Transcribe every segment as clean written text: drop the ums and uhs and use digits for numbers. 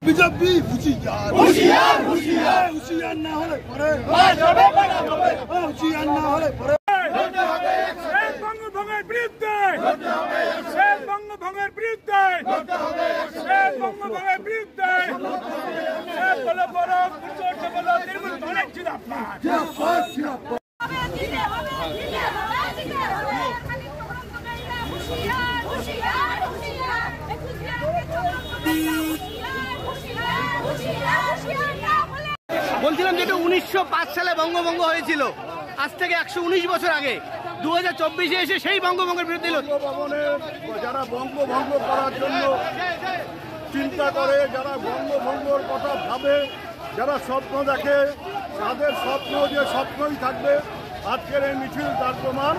BJP হুঁশিয়ার হুঁশিয়ার হুঁশিয়ার হুঁশিয়ার না হলে পরে হুঁশিয়ার না হলে পরে বঙ্গভঙ্গের বিরুদ্ধে বঙ্গভঙ্গের বিরুদ্ধে বঙ্গভঙ্গের বিরুদ্ধে বলো বড় ছোট বলো তৃণমূল অনেক বলছিলাম যেটা 1905 সালে বঙ্গভঙ্গ হয়েছিল, আজ থেকে 119 বছর আগে 2024-এ এসে সেই বঙ্গভঙ্গের বিরুদ্ধে যারা বঙ্গভঙ্গ করার জন্য চিন্তা করে, যারা বঙ্গভঙ্গর কথা ভাবে, যারা স্বপ্ন দেখে, তাদের স্বপ্ন যে স্বপ্নই থাকবে আজকের এই মিছিল তার প্রমাণ।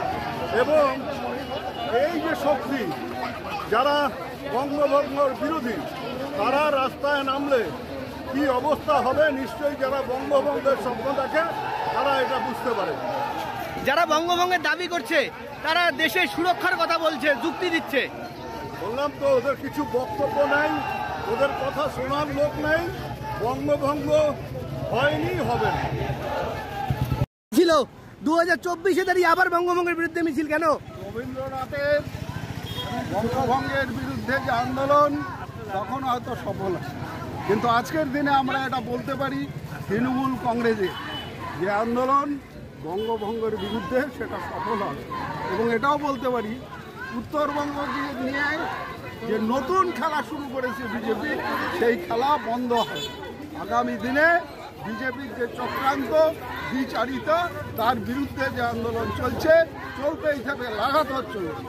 এবং এই যে শক্তি যারা বঙ্গভঙ্গর বিরোধী, তারা রাস্তায় নামলে কি অবস্থা হবে নিশ্চয়ই যারা বঙ্গভঙ্গের স্বপ্ন দেখে তারা এটা বুঝতে পারে। যারা বঙ্গভঙ্গের দাবি করছে তারা দেশের সুরক্ষার কথা বলছে, যুক্তি দিচ্ছে। বললাম তো ওদের কিছু বক্তব্য নেই, ওদের কথা শোনার লোক নেই। বঙ্গভঙ্গ হয়নি, হবে না। ছিল 2024-এ দাঁড়িয়ে আবার বঙ্গভঙ্গের বিরুদ্ধে মিছিল কেন? রবীন্দ্রনাথের বঙ্গভঙ্গের বিরুদ্ধে যে আন্দোলন তখন হয়তো সফল আছে, কিন্তু আজকের দিনে আমরা এটা বলতে পারি তৃণমূল কংগ্রেসের যে আন্দোলন বঙ্গভঙ্গের বিরুদ্ধে সেটা সফল হবে। এবং এটাও বলতে পারি উত্তরবঙ্গকে নিয়ে যে নতুন খেলা শুরু করেছে বিজেপি, সেই খেলা বন্ধ হয়। আগামী দিনে বিজেপির যে চক্রান্ত দ্বিচারিতা, তার বিরুদ্ধে যে আন্দোলন চলছে, চলতেই থাকে, লাগাতার চলছে।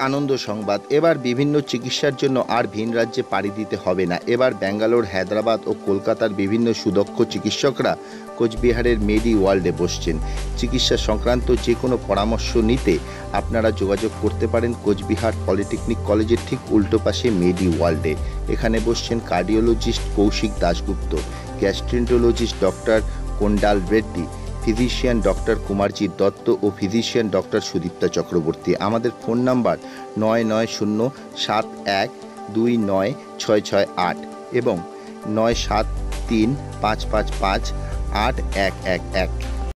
আনন্দ সংবাদ। এবার বিভিন্ন চিকিৎসার জন্য আর ভিন রাজ্যে পাড়ি দিতে হবে না। এবার ব্যাঙ্গালোর, হায়দ্রাবাদ ও কলকাতার বিভিন্ন সুদক্ষ চিকিৎসকরা কোচবিহারের মেডি ওয়ার্ল্ডে বসছেন। চিকিৎসা সংক্রান্ত যে কোনো পরামর্শ নিতে আপনারা যোগাযোগ করতে পারেন কোচবিহার পলিটেকনিক কলেজের ঠিক উল্টো পাশে মেডি ওয়ার্ল্ডে। এখানে বসছেন cardiologist Kaushik Dasgupta, gastroenterologist doctor Kondal Reddy, physician doctor Kumarjit Dutta ও ফিজিশিয়ান ডক্টর সুদীপ্তা চক্রবর্তী। আমাদের ফোন নাম্বার 9907299668 এবং 9735558111।